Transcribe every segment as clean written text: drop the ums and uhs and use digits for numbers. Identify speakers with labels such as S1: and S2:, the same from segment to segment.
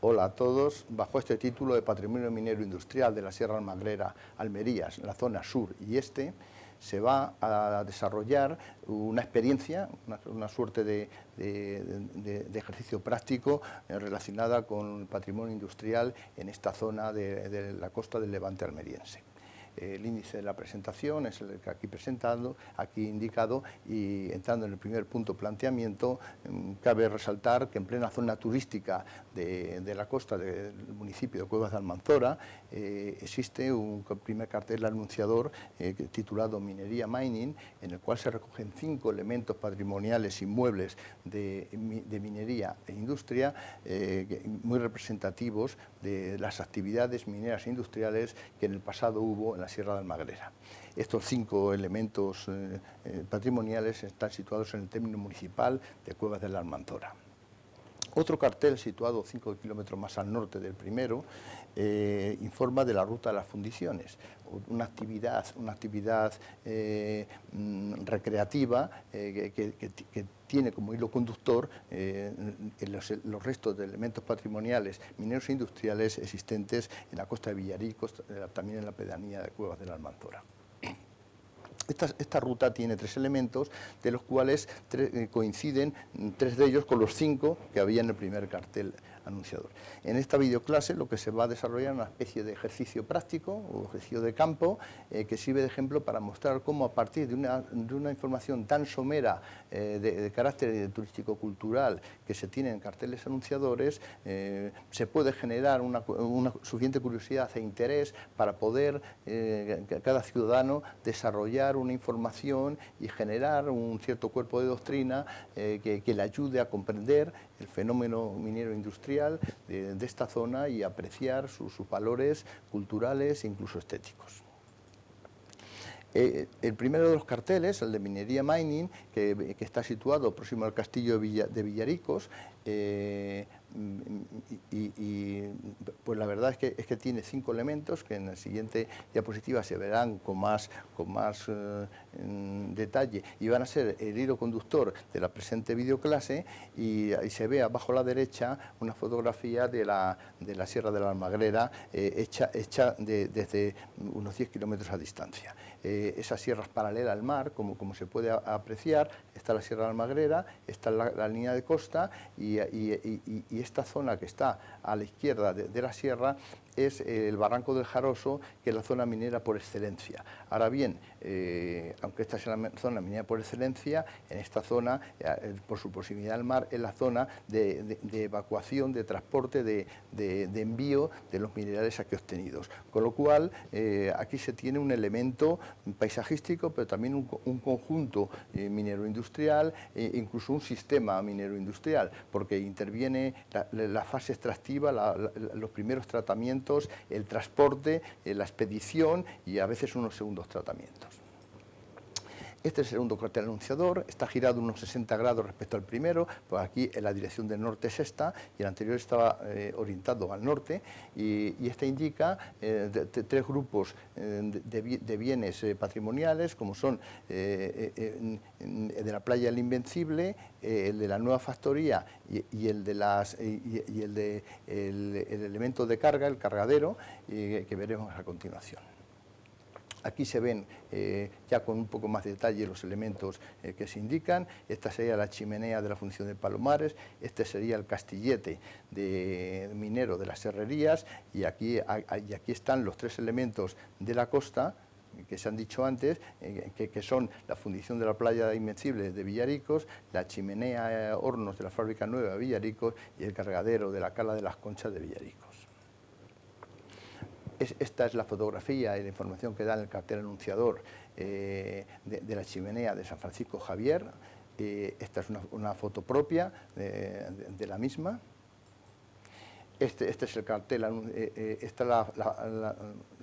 S1: Hola a todos. Bajo este título de Patrimonio Minero Industrial de la Sierra Almagrera, Almerías, en la zona sur y este, se va a desarrollar una experiencia, una suerte de ejercicio práctico relacionada con el patrimonio industrial en esta zona de la costa del Levante almeriense. El índice de la presentación es el que aquí indicado, y entrando en el primer punto planteamiento, cabe resaltar que en plena zona turística de la costa del municipio de Cuevas de Almanzora existe un primer cartel anunciador titulado Minería Mining, en el cual se recogen 5 elementos patrimoniales inmuebles de minería e industria muy representativos de las actividades mineras e industriales que en el pasado hubo en la Sierra de Almagrera. Estos 5 elementos patrimoniales están situados en el término municipal de Cuevas de la Almanzora. Otro cartel, situado 5 kilómetros más al norte del primero, informa de la ruta de las fundiciones, una actividad recreativa que tiene como hilo conductor los restos de elementos patrimoniales mineros e industriales existentes en la costa de Villaricos, también en la pedanía de Cuevas de la Almanzora. Esta ruta tiene 3 elementos, de los cuales coinciden 3 de ellos con los 5 que había en el primer cartel anunciador. En esta videoclase lo que se va a desarrollar es una especie de ejercicio práctico o ejercicio de campo que sirve de ejemplo para mostrar cómo a partir de una información tan somera de carácter turístico-cultural que se tiene en carteles anunciadores, se puede generar una suficiente curiosidad e interés para poder cada ciudadano desarrollar una información y generar un cierto cuerpo de doctrina que le ayude a comprender el fenómeno minero industrial de esta zona y apreciar sus valores culturales e incluso estéticos. El primero de los carteles, el de Minería Mining, que está situado próximo al castillo de Villaricos, pues la verdad es que tiene 5 elementos que en la siguiente diapositiva se verán con más detalle, y van a ser el hilo conductor de la presente videoclase, y ahí se ve abajo a la derecha una fotografía de la Sierra de la Almagrera hecha desde unos 10 kilómetros a distancia. Esa sierra es paralela al mar, como se puede apreciar. Está la Sierra de Almagrera, está la línea de costa, y esta zona que está a la izquierda de la sierra es el Barranco del Jaroso, que es la zona minera por excelencia. Ahora bien, aunque esta es la zona minera por excelencia, en esta zona, por su proximidad al mar, es la zona de evacuación, de transporte, de envío de los minerales aquí obtenidos. Con lo cual, aquí se tiene un elemento paisajístico, pero también un conjunto minero-industrial, incluso un sistema minero-industrial, porque interviene la fase extractiva, los primeros tratamientos, el transporte, la expedición y a veces unos segundos tratamientos. Este es el segundo cartel anunciador, está girado unos 60 grados respecto al primero, pues aquí en la dirección del norte es esta, y el anterior estaba orientado al norte, y este indica 3 grupos de bienes patrimoniales, como son de la playa del Invencible, el de la nueva factoría y el elemento de carga, el cargadero, que veremos a continuación. Aquí se ven ya con un poco más de detalle los elementos que se indican. Esta sería la chimenea de la fundición de Palomares, este sería el castillete minero de las Herrerías, y aquí están los 3 elementos de la costa que se han dicho antes, que son la fundición de la playa Invencible de Villaricos, la chimenea hornos de la fábrica nueva de Villaricos y el cargadero de la Cala de las Conchas de Villaricos. Esta es la fotografía y la información que da en el cartel anunciador de la chimenea de San Francisco Javier. Esta es una foto propia de la misma. Este es el cartel, esta es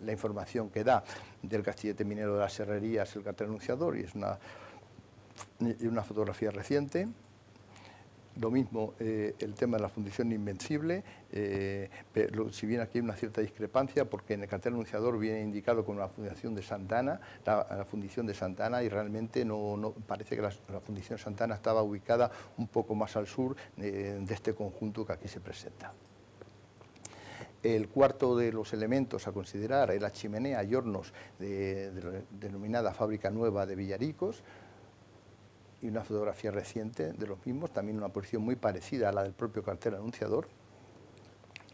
S1: la información que da del castillete minero de las Herrerías, el cartel anunciador, y es una fotografía reciente. Lo mismo el tema de la fundición Invencible, pero si bien aquí hay una cierta discrepancia, porque en el cartel anunciador viene indicado como la fundición de Santa Ana, la fundición de Santa Ana, y realmente no parece que la fundición de Santa Ana estaba ubicada un poco más al sur de este conjunto que aquí se presenta. El cuarto de los elementos a considerar es la chimenea y hornos de la denominada Fábrica Nueva de Villaricos, y una fotografía reciente de los mismos, también una posición muy parecida a la del propio cartel anunciador.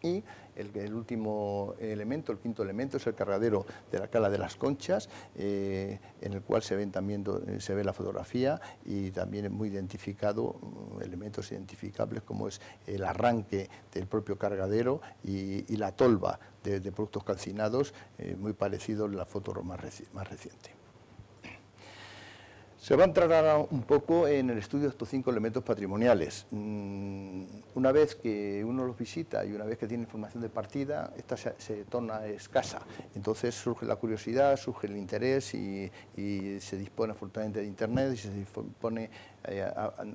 S1: Y el último elemento, el quinto elemento, es el cargadero de la Cala de las Conchas, en el cual se ve la fotografía y también es muy identificado, elementos identificables como es el arranque del propio cargadero y la tolva de productos calcinados, muy parecido en la foto más reciente. Se va a entrar ahora un poco en el estudio de estos 5 elementos patrimoniales. Una vez que uno los visita y una vez que tiene información de partida, esta se torna escasa. Entonces surge la curiosidad, surge el interés y se dispone afortunadamente de Internet y se dispone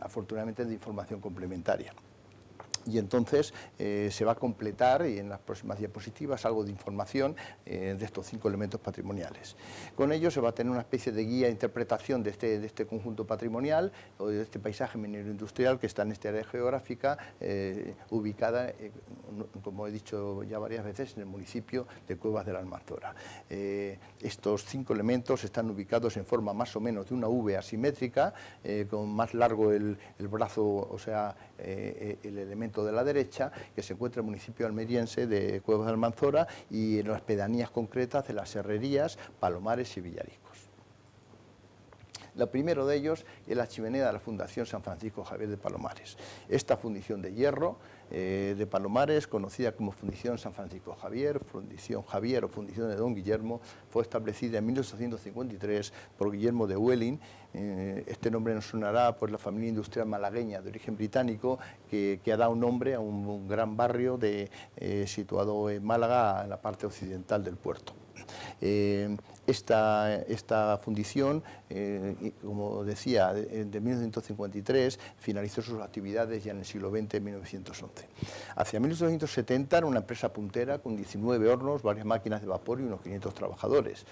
S1: afortunadamente de información complementaria. Y entonces se va a completar, y en las próximas diapositivas, algo de información de estos 5 elementos patrimoniales. Con ello se va a tener una especie de guía de interpretación de este conjunto patrimonial o de este paisaje minero industrial que está en esta área geográfica, ubicada, como he dicho ya varias veces, en el municipio de Cuevas de la Almanzora. Estos 5 elementos están ubicados en forma más o menos de una V asimétrica, con más largo el brazo, o sea, el elemento de la derecha, que se encuentra en el municipio almeriense de Cuevas de Almanzora y en las pedanías concretas de las Herrerías, Palomares y Villaricos. El primero de ellos es la chimenea de la Fundación San Francisco Javier de Palomares. Esta fundición de hierro de Palomares, conocida como Fundición San Francisco Javier, Fundición Javier o Fundición de Don Guillermo, fue establecida en 1853 por Guillermo de Welling. Este nombre nos sonará por la familia industrial malagueña de origen británico que ha dado nombre a un gran barrio situado en Málaga, en la parte occidental del puerto. Esta fundición, como decía, de 1953 finalizó sus actividades ya en el siglo XX, en 1911. Hacia 1970 era una empresa puntera con 19 hornos, varias máquinas de vapor y unos 500 trabajadores,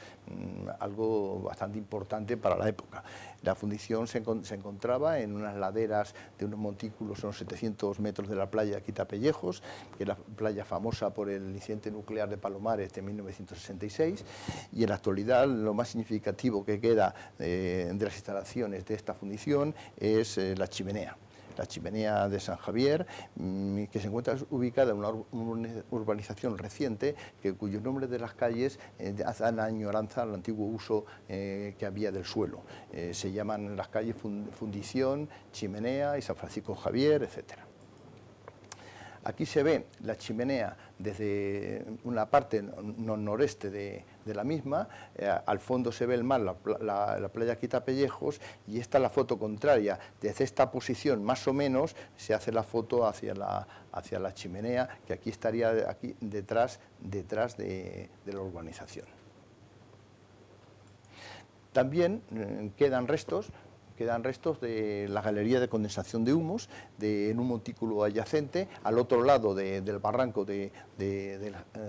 S1: algo bastante importante para la época. La fundición se encontraba en unas laderas de unos montículos a unos 700 metros de la playa Quitapellejos, que es la playa famosa por el incidente nuclear de Palomares de 1966, y en la actualidad lo más significativo que queda de las instalaciones de esta fundición es la chimenea de San Javier, que se encuentra ubicada en una urbanización reciente, cuyos nombres de las calles hacen añoranza al antiguo uso que había del suelo. Se llaman las calles Fundición, Chimenea y San Francisco Javier, etcétera. Aquí se ve la chimenea desde una parte noreste de la misma, al fondo se ve el mar, la playa Quitapellejos, y esta es la foto contraria. Desde esta posición más o menos se hace la foto hacia la chimenea, que aquí estaría detrás de la urbanización. También quedan restos de la galería de condensación de humos en un montículo adyacente al otro lado del barranco del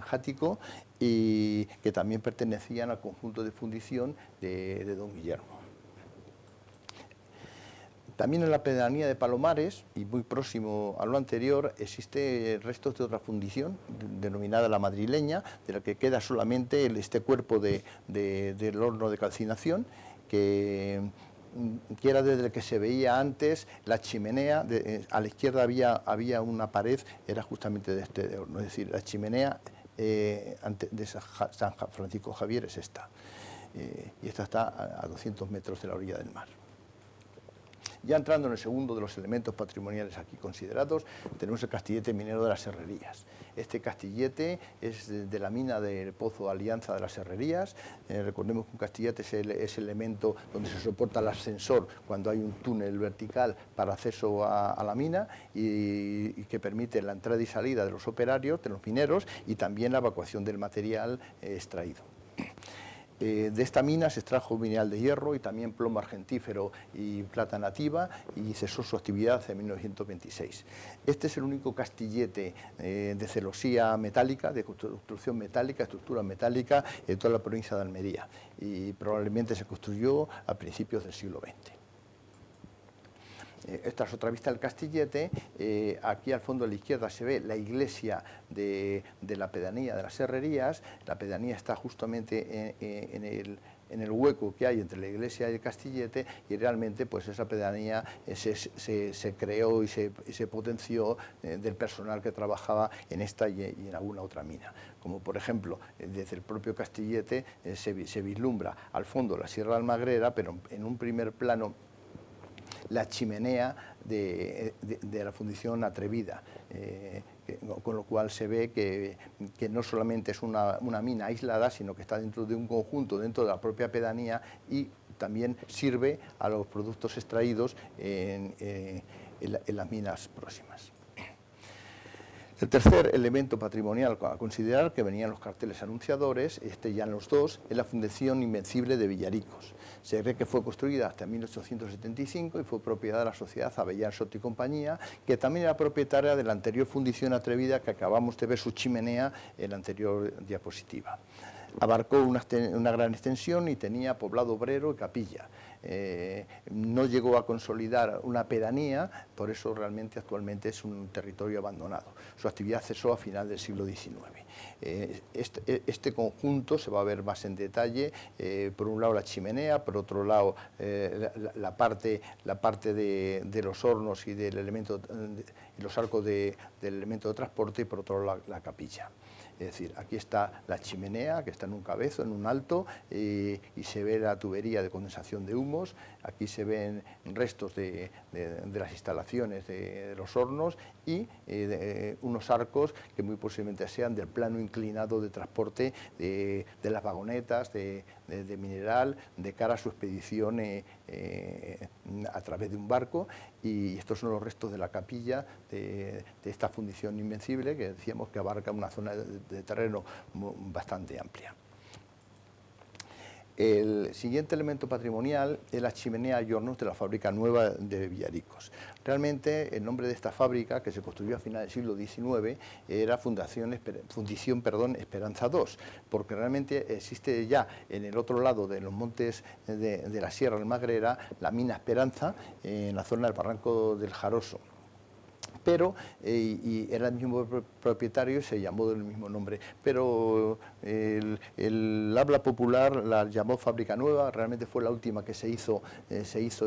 S1: Jático, y que también pertenecían al conjunto de fundición de Don Guillermo. También en la pedanía de Palomares, y muy próximo a lo anterior, existe restos de otra fundición denominada la Madrileña, de la que queda solamente este cuerpo del horno de calcinación, que era desde el que se veía antes la chimenea. A la izquierda había una pared, era justamente de este horno, es decir, la chimenea de San Francisco Javier es esta, y esta está a 200 metros de la orilla del mar. Ya entrando en el segundo de los elementos patrimoniales aquí considerados, tenemos el castillete minero de las Herrerías. Este castillete es de la mina del Pozo Alianza de las Herrerías. Recordemos que un castillete es el elemento donde se soporta el ascensor cuando hay un túnel vertical para acceso a la mina, y que permite la entrada y salida de los operarios, de los mineros, y también la evacuación del material extraído. De esta mina se extrajo mineral de hierro y también plomo argentífero y plata nativa, y cesó su actividad en 1926. Este es el único castillete de celosía metálica, de construcción metálica, estructura metálica, en toda la provincia de Almería, y probablemente se construyó a principios del siglo XX. Esta es otra vista del Castillete. Aquí al fondo a la izquierda se ve la iglesia de la pedanía de las Herrerías. La pedanía está justamente en el hueco que hay entre la iglesia y el Castillete, y realmente pues esa pedanía se creó y se potenció del personal que trabajaba en esta y en alguna otra mina. Como por ejemplo, desde el propio Castillete se vislumbra al fondo la Sierra de Almagrera, pero en un primer plano la chimenea de la fundición Atrevida, con lo cual se ve que no solamente es una mina aislada, sino que está dentro de un conjunto, dentro de la propia pedanía, y también sirve a los productos extraídos en las minas próximas. El tercer elemento patrimonial a considerar, que venían los carteles anunciadores, ya en los dos, es la Fundición Invencible de Villaricos. Se cree que fue construida hasta 1875 y fue propiedad de la sociedad Abellán Soto y Compañía, que también era propietaria de la anterior Fundición Atrevida, que acabamos de ver su chimenea en la anterior diapositiva. Abarcó una gran extensión y tenía poblado obrero y capilla. No llegó a consolidar una pedanía, por eso realmente actualmente es un territorio abandonado. Su actividad cesó a final del siglo XIX. Este conjunto se va a ver más en detalle, por un lado la chimenea, por otro lado la parte de los hornos y del elemento, y los arcos del elemento de transporte, y por otro lado la capilla. Es decir, aquí está la chimenea, que está en un cabezo, en un alto, y se ve la tubería de condensación de humos. Aquí se ven restos de las instalaciones de los hornos y unos arcos que muy posiblemente sean del plano inclinado de transporte de las vagonetas de mineral de cara a su expedición a través de un barco. Y estos son los restos de la capilla de esta fundición invencible, que decíamos que abarca una zona de terreno bastante amplia. El siguiente elemento patrimonial es la chimenea y hornos de la fábrica nueva de Villaricos. Realmente el nombre de esta fábrica, que se construyó a finales del siglo XIX, era Fundición Esperanza II, porque realmente existe ya en el otro lado de los montes de la Sierra Almagrera la mina Esperanza, en la zona del Barranco del Jaroso. Pero, y era el mismo propietario y se llamó del mismo nombre, pero el habla popular la llamó Fábrica Nueva. Realmente fue la última que se hizo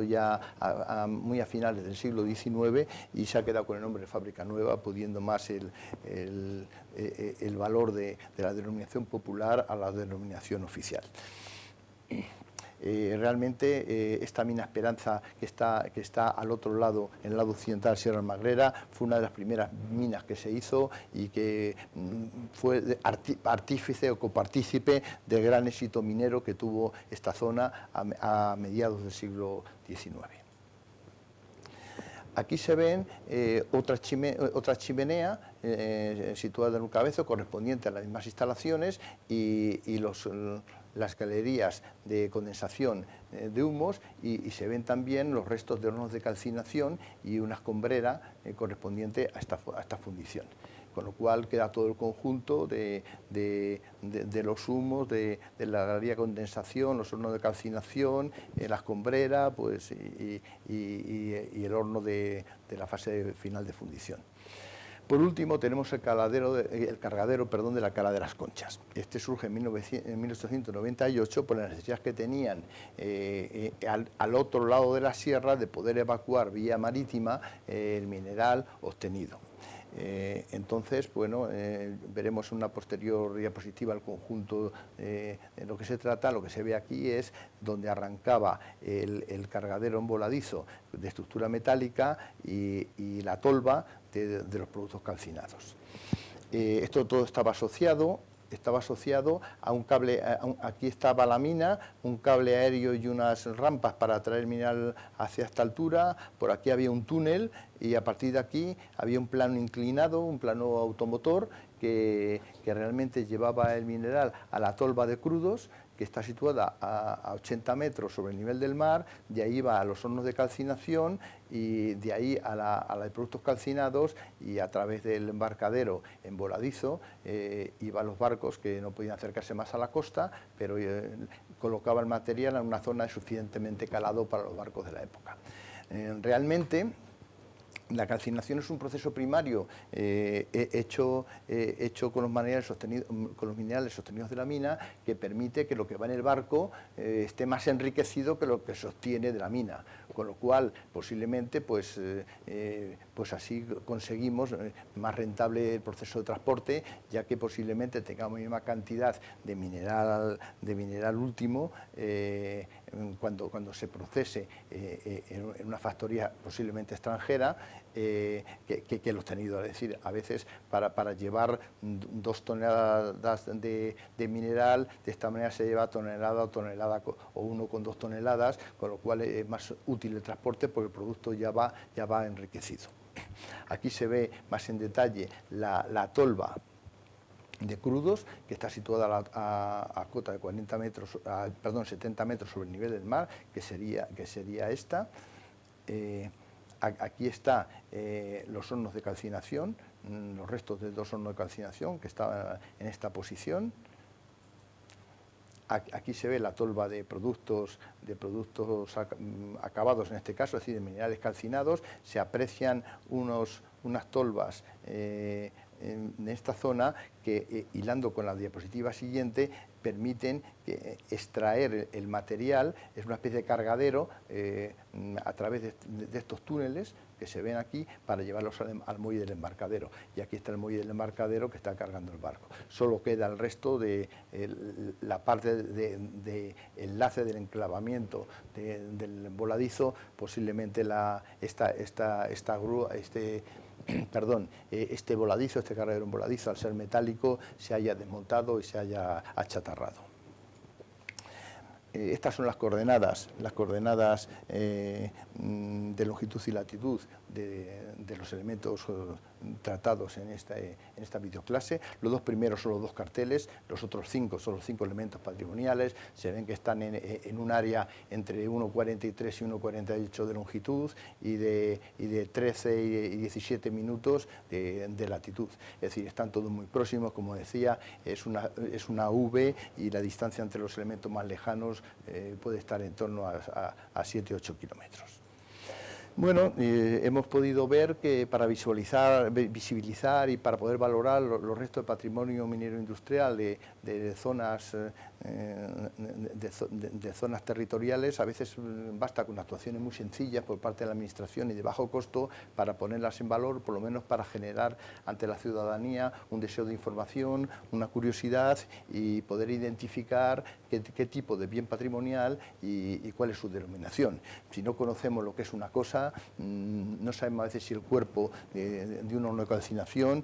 S1: ya muy a finales del siglo XIX, y se ha quedado con el nombre de Fábrica Nueva, pudiendo más el valor de la denominación popular a la denominación oficial. Realmente esta mina Esperanza, que está al otro lado, en el lado occidental de Sierra Almagrera, fue una de las primeras minas que se hizo y que fue artífice o copartícipe del gran éxito minero que tuvo esta zona a mediados del siglo XIX. Aquí se ven otra chimenea situada en un cabezo correspondiente a las mismas instalaciones, y las galerías de condensación de humos, y se ven también los restos de hornos de calcinación y una escombrera correspondiente a esta fundición. Con lo cual queda todo el conjunto de los humos, de la galería de condensación, los hornos de calcinación, la escombrera, pues, y el horno de la fase final de fundición. Por último, tenemos el cargadero de la Cala de las Conchas. Este surge en 1898 por la necesidad que tenían al otro lado de la sierra de poder evacuar vía marítima el mineral obtenido. Entonces, bueno, veremos en una posterior diapositiva el conjunto de lo que se trata. Lo que se ve aquí es donde arrancaba el cargadero en voladizo de estructura metálica y la tolva de los productos calcinados. Esto todo estaba asociado a un cable. Aquí estaba la mina, un cable aéreo y unas rampas para traer el mineral hacia esta altura. Por aquí había un túnel, y a partir de aquí había un plano inclinado, un plano automotor que realmente llevaba el mineral a la tolva de crudos, que está situada a 80 metros sobre el nivel del mar. De ahí va a los hornos de calcinación, y de ahí a la de productos calcinados, y a través del embarcadero en voladizo iba a los barcos que no podían acercarse más a la costa, pero colocaba el material en una zona suficientemente calado para los barcos de la época. Realmente, la calcinación es un proceso primario hecho con los minerales sostenidos de la mina, que permite que lo que va en el barco esté más enriquecido que lo que se obtiene de la mina, con lo cual posiblemente pues así conseguimos más rentable el proceso de transporte, ya que posiblemente tengamos misma cantidad de mineral último cuando se procese en una factoría posiblemente extranjera que el obtenido. Es decir, a veces para llevar 2 toneladas de mineral, de esta manera se lleva tonelada o 1,2 toneladas, con lo cual es más útil el transporte porque el producto ya va enriquecido. Aquí se ve más en detalle la tolva de crudos, que está situada a cota de 70 metros sobre el nivel del mar, que sería esta. Aquí están los hornos de calcinación, los restos de 2 hornos de calcinación que estaban en esta posición. Aquí se ve la tolva de productos acabados, en este caso, es decir, de minerales calcinados. Se aprecian unas tolvas en esta zona que, hilando con la diapositiva siguiente, permiten extraer el material. Es una especie de cargadero a través de estos túneles que se ven aquí para llevarlos al muelle del embarcadero. Y aquí está el muelle del embarcadero que está cargando el barco. Solo queda el resto de la parte de enlace del enclavamiento del voladizo. Posiblemente esta grúa, este voladizo, este cargadero voladizo, al ser metálico, se haya desmontado y se haya achatarrado. Estas son las coordenadas de longitud y latitud de los elementos tratados en esta videoclase. Los 2 primeros son los 2 carteles, los otros 5 son los 5 elementos patrimoniales. Se ven que están en un área entre 1,43 y 1,48 de longitud y de 13 y 17 minutos de latitud. Es decir, están todos muy próximos, como decía, es una V, y la distancia entre los elementos más lejanos puede estar en torno a 7-8 kilómetros. Bueno, hemos podido ver que para visibilizar y para poder valorar los restos de patrimonio minero industrial de zonas territoriales, a veces basta con actuaciones muy sencillas por parte de la Administración y de bajo costo para ponerlas en valor, por lo menos para generar ante la ciudadanía un deseo de información, una curiosidad, y poder identificar qué tipo de bien patrimonial y cuál es su denominación. Si no conocemos lo que es una cosa, no sabemos a veces si el cuerpo de un horno de calcinación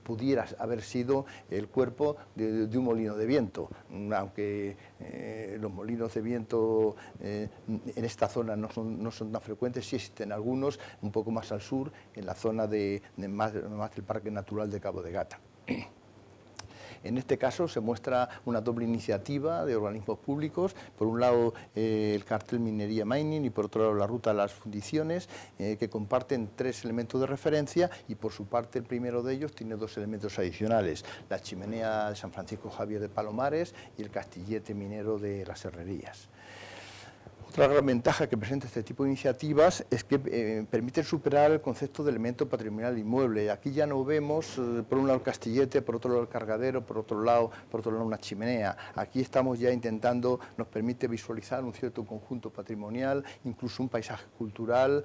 S1: pudiera haber sido el cuerpo de un molino de viento, aunque los molinos de viento en esta zona no son tan frecuentes. Sí existen algunos un poco más al sur, en la zona más del Parque Natural de Cabo de Gata. En este caso se muestra una doble iniciativa de organismos públicos, por un lado el cartel Minería Mining y por otro lado la Ruta de las Fundiciones, que comparten 3 elementos de referencia, y por su parte el primero de ellos tiene 2 elementos adicionales: la chimenea de San Francisco Javier de Palomares y el castillete minero de las Herrerías. Otra gran ventaja que presenta este tipo de iniciativas es que permiten superar el concepto de elemento patrimonial inmueble. Aquí ya no vemos por un lado el castillete, por otro lado el cargadero, por otro lado una chimenea. Aquí estamos ya intentando, nos permite visualizar un cierto conjunto patrimonial, incluso un paisaje cultural,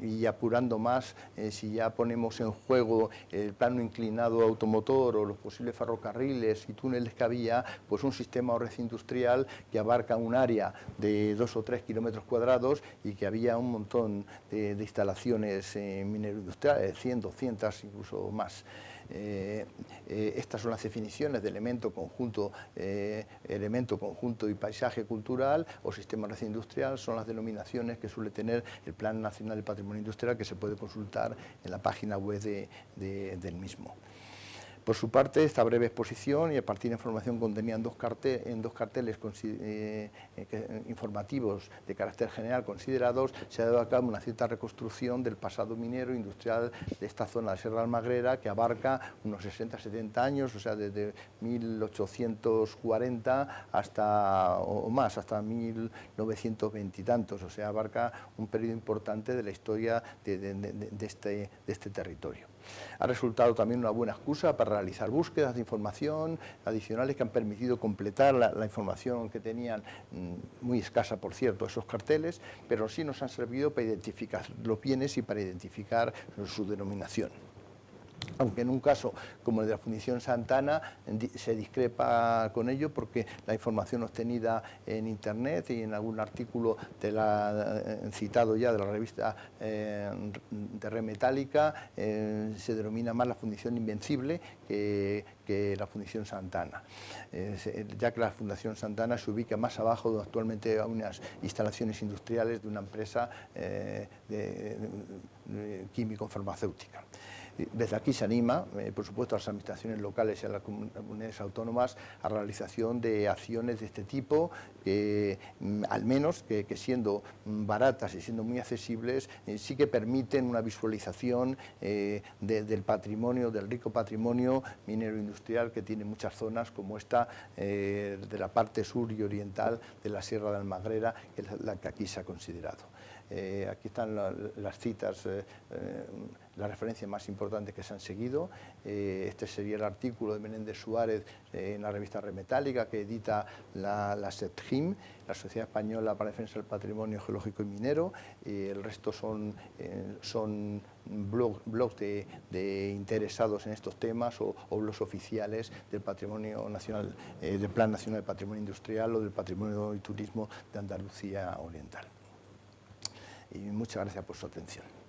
S1: y apurando más, si ya ponemos en juego el plano inclinado automotor o los posibles ferrocarriles y túneles que había, pues un sistema de red industrial que abarca un área de 2 o 3 kilómetros cuadrados, y que había un montón de instalaciones minero-industriales, 100, 200, incluso más. Estas son las definiciones de elemento, conjunto y paisaje cultural o sistema de red industrial. Son las denominaciones que suele tener el Plan Nacional del Patrimonio Industrial, que se puede consultar en la página web del mismo. Por su parte, esta breve exposición y a partir de información contenida en dos carteles informativos de carácter general considerados, se ha dado a cabo una cierta reconstrucción del pasado minero industrial de esta zona de Sierra de Almagrera, que abarca unos 60-70 años, o sea, desde 1840 hasta, o más, hasta 1920 y tantos, o sea, abarca un periodo importante de la historia de este territorio. Ha resultado también una buena excusa para realizar búsquedas de información adicionales que han permitido completar la información que tenían, muy escasa por cierto, esos carteles, pero sí nos han servido para identificar los bienes y para identificar su denominación. Aunque en un caso como el de la Fundición Santa Ana se discrepa con ello, porque la información obtenida en Internet y en algún artículo citado ya de la revista de Remetálica se denomina más la Fundición Invencible que la Fundición Santa Ana, ya que la Fundación Santa Ana se ubica más abajo donde actualmente hay unas instalaciones industriales de una empresa químico-farmacéutica. Desde aquí se anima, por supuesto, a las administraciones locales y a las comunidades autónomas a la realización de acciones de este tipo, al menos que siendo baratas y siendo muy accesibles, sí que permiten una visualización del patrimonio, del rico patrimonio minero industrial que tiene muchas zonas, como esta de la parte sur y oriental de la Sierra de Almagrera, que es la que aquí se ha considerado. Aquí están las citas, las referencias más importantes que se han seguido. Este sería el artículo de Menéndez Suárez en la revista Remetálica, que edita la SEPGIM, la Sociedad Española para la Defensa del Patrimonio Geológico y Minero. El resto son blogs de interesados en estos temas o blogs oficiales del Patrimonio Nacional, del Plan Nacional de Patrimonio Industrial o del Patrimonio y Turismo de Andalucía Oriental. Y muchas gracias por su atención.